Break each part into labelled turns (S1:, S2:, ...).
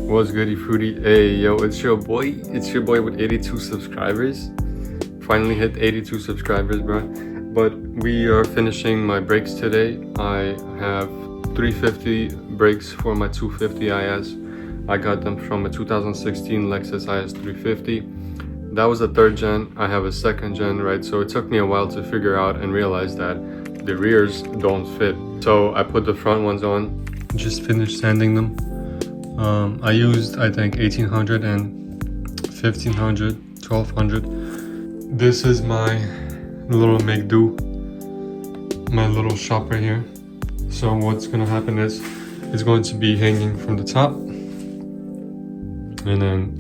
S1: What's goody fruity? Hey yo, it's your boy with 82 subscribers. Finally hit 82 subscribers, bro. But we are finishing my brakes today. I have 350 brakes for my 250 IS. I got them from a 2016 Lexus IS 350. That was a third gen. I have a second gen, right? So it took me a while to figure out and realize that the rears don't fit. So I put the front ones on. Just finished sanding them. I used, I think, 1800 and 1500, 1200. This is my little make do, my little shop right here. So what's gonna happen is it's going to be hanging from the top, and then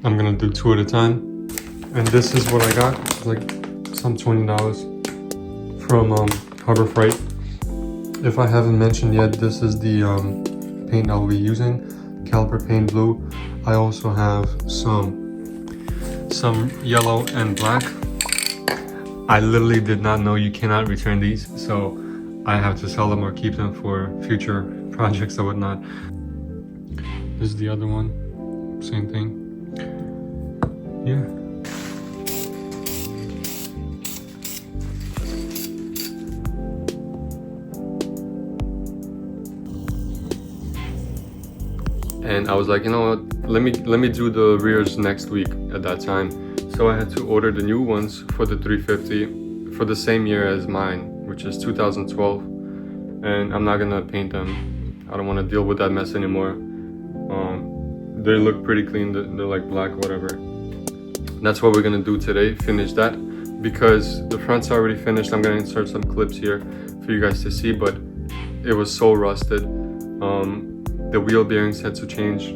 S1: I'm gonna do two at a time. And this is what I got. It's like some $20 from Harbor Freight. If I haven't mentioned yet, this is the paint I'll be using. Caliper paint blue. I also have some yellow and black. I literally did not know you cannot return these, so I have to sell them or keep them for future projects or whatnot. This is the other one, same thing. Yeah. And I was like, you know what, let me do the rears next week at that time. So I had to order the new ones for the 350 for the same year as mine, which is 2012. And I'm not gonna paint them. I don't want to deal with that mess anymore. They look pretty clean. They're like black, whatever. That's what we're gonna do today, finish that. Because the front's already finished. I'm gonna insert some clips here for you guys to see, but it was so rusted. The wheel bearings had to change.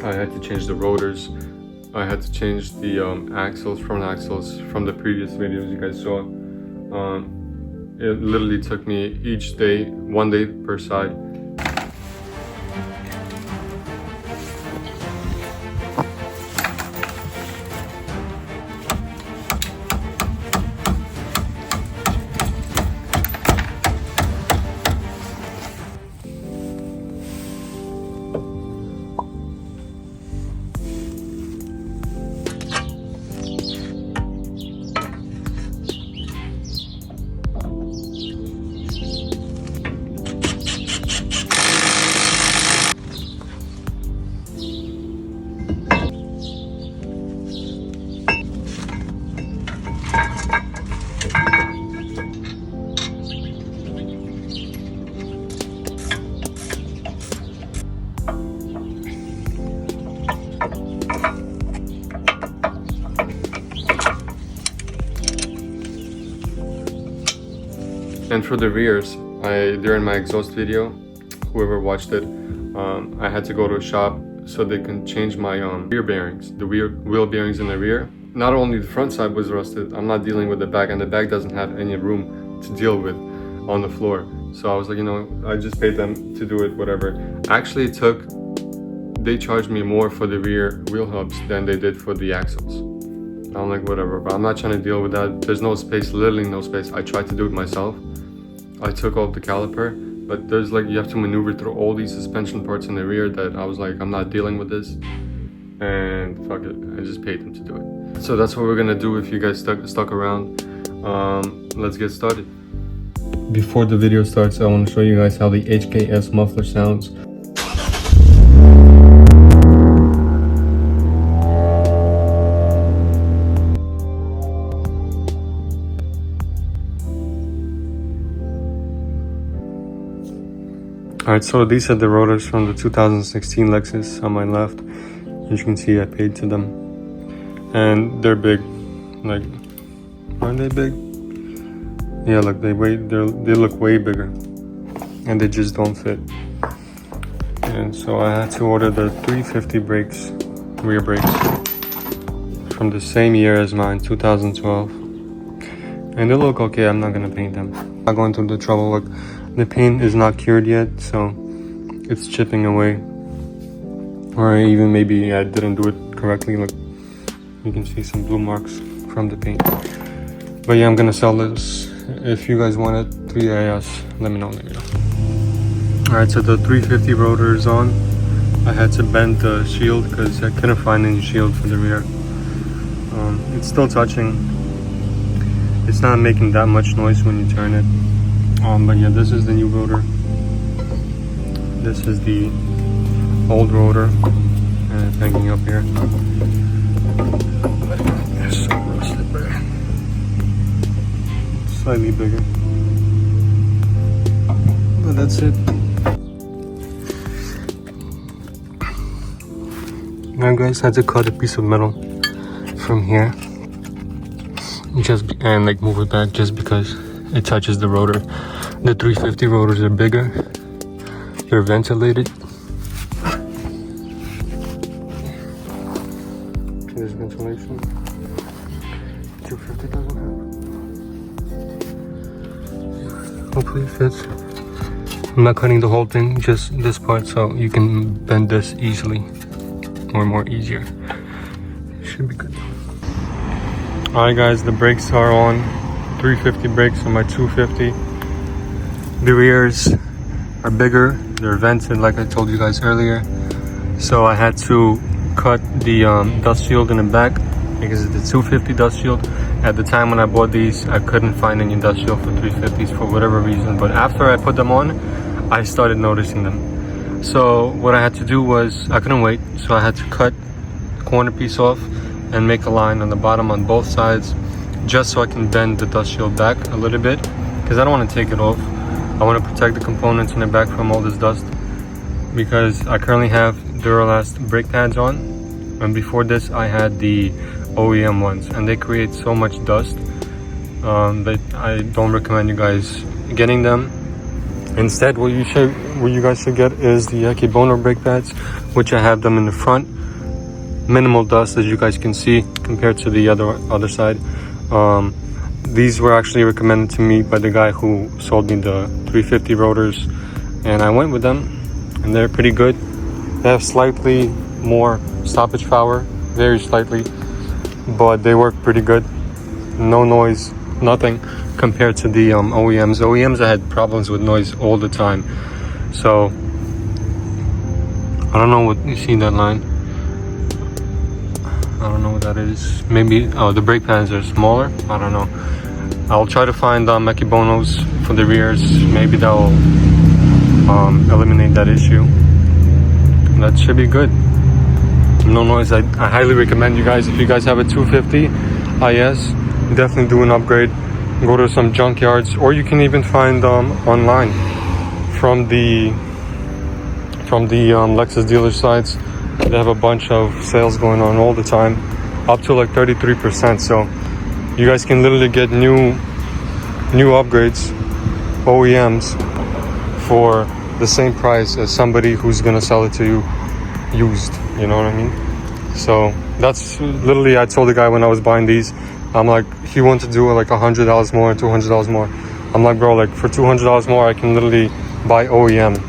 S1: I had to change the rotors. I had to change the front axles from the previous videos you guys saw. It literally took me each day, 1 day per side. And for the rears, during my exhaust video, whoever watched it, I had to go to a shop so they can change my rear bearings, the wheel bearings in the rear. Not only the front side was rusted, I'm not dealing with the back, and the back doesn't have any room to deal with on the floor. So I was like, you know, I just paid them to do it, whatever. Actually, they charged me more for the rear wheel hubs than they did for the axles. I'm like, whatever, but I'm not trying to deal with that. There's no space, literally no space. I tried to do it myself. I took off the caliper, but there's like, you have to maneuver through all these suspension parts in the rear that I was like, I'm not dealing with this. And fuck it, I just paid them to do it. So that's what we're gonna do if you guys stuck around. Let's get started. Before the video starts, I want to show you guys how the HKS muffler sounds. Alright, so these are the rotors from the 2016 Lexus on my left. As you can see, I paid to them. And they're big. Like, aren't they big? Yeah, look, they look way bigger. And they just don't fit. And so I had to order the 350 brakes, rear brakes, from the same year as mine, 2012. And they look okay. I'm not gonna paint them. I'm not going through the trouble. Look, the paint is not cured yet, so it's chipping away. Or even maybe I didn't do it correctly. Look, you can see some blue marks from the paint. But yeah, I'm gonna sell this. If you guys want it, 3IS, let me know. Alright, so the 350 rotor is on. I had to bend the shield because I couldn't find any shield for the rear. It's still touching. It's not making that much noise when you turn it. But yeah, this is the new rotor. This is the old rotor, and it's hanging up here. It's so rusted, but slightly bigger. But that's it. Now guys, I had to cut a piece of metal from here and like move it back just because it touches the rotor. The 350 rotors are bigger. They're ventilated. There's ventilation. 250 doesn't have. Hopefully it fits. I'm not cutting the whole thing, just this part, so you can bend this easily or more easier. Should be good. Alright guys, the brakes are on. 350 brakes on my 250. The rears are bigger. They're vented like I told you guys earlier. So I had to cut the dust shield in the back because it's the 250 dust shield. At the time when I bought these, I couldn't find any dust shield for 350s for whatever reason. But after I put them on, I started noticing them. So what I had to do was, I couldn't wait. So I had to cut the corner piece off and make a line on the bottom on both sides, just so I can bend the dust shield back a little bit, because I don't want to take it off. I want to protect the components in the back from all this dust, because I currently have Duralast brake pads on, and before this I had the OEM ones, and they create so much dust that I don't recommend you guys getting them. Instead, what you guys should get is the Akebono brake pads, which I have them in the front. Minimal dust, as you guys can see, compared to the other side. These were actually recommended to me by the guy who sold me the 350 rotors, and I went with them, and they're pretty good. They have slightly more stoppage power, very slightly, but they work pretty good. No noise, nothing, compared to the OEMs. OEMs, I had problems with noise all the time. So I don't know what you see that line. I don't know what that is. Maybe the brake pads are smaller. I don't know. I'll try to find Akebonos for the rears. Maybe that will eliminate that issue. That should be good. No noise. I highly recommend you guys, if you guys have a 250 IS, definitely do an upgrade. Go to some junkyards, or you can even find online from the Lexus dealer sites. They have a bunch of sales going on all the time, up to like 33%. So you guys can literally get new upgrades, OEMs, for the same price as somebody who's gonna sell it to you used. You know what I mean? So that's literally, I told the guy when I was buying these, I'm like, he wanted to do like $100 more, $200 more. I'm like, bro, like for $200 more, I can literally buy OEM,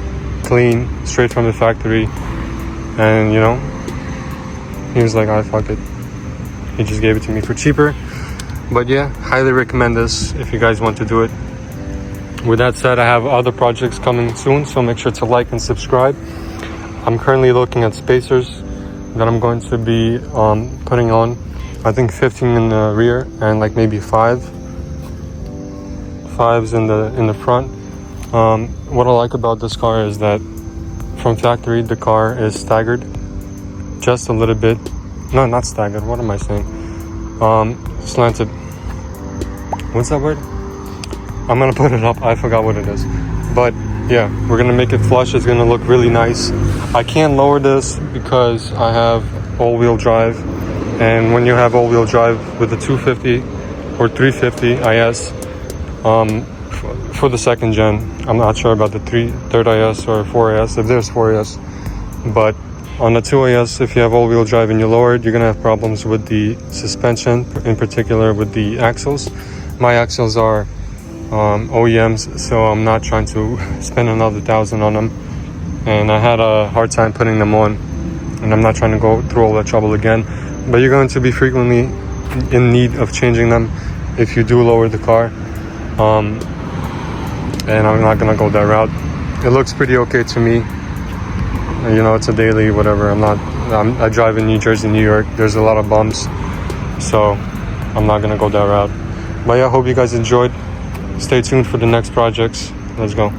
S1: clean, straight from the factory. And you know, he was like, alright, fuck it. He just gave it to me for cheaper. But yeah, highly recommend this if you guys want to do it. With that said, I have other projects coming soon, so make sure to like and subscribe. I'm currently looking at spacers that I'm going to be putting on. I think 15 in the rear and like maybe 5s in the front. What I like about this car is that from factory the car is staggered just a little bit. No, not staggered, what am I saying? Slanted. What's that word? I'm gonna put it up, I forgot what it is. But yeah, we're gonna make it flush. It's gonna look really nice. I can't lower this because I have all-wheel drive, and when you have all-wheel drive with the 250 or 350 IS, for the second gen, I'm not sure about the third IS or 4IS, if there's 4IS, but on the 2IS, if you have all-wheel drive and you lower it, you're gonna have problems with the suspension, in particular with the axles. My axles are OEMs, so I'm not trying to spend another $1,000 on them, and I had a hard time putting them on, and I'm not trying to go through all that trouble again. But you're going to be frequently in need of changing them if you do lower the car, and I'm not gonna go that route. It looks pretty okay to me, You know, it's a daily whatever. I drive in New Jersey, New York. There's a lot of bumps, so I'm not gonna go that route. But yeah, I hope you guys enjoyed. Stay tuned for the next projects. Let's go.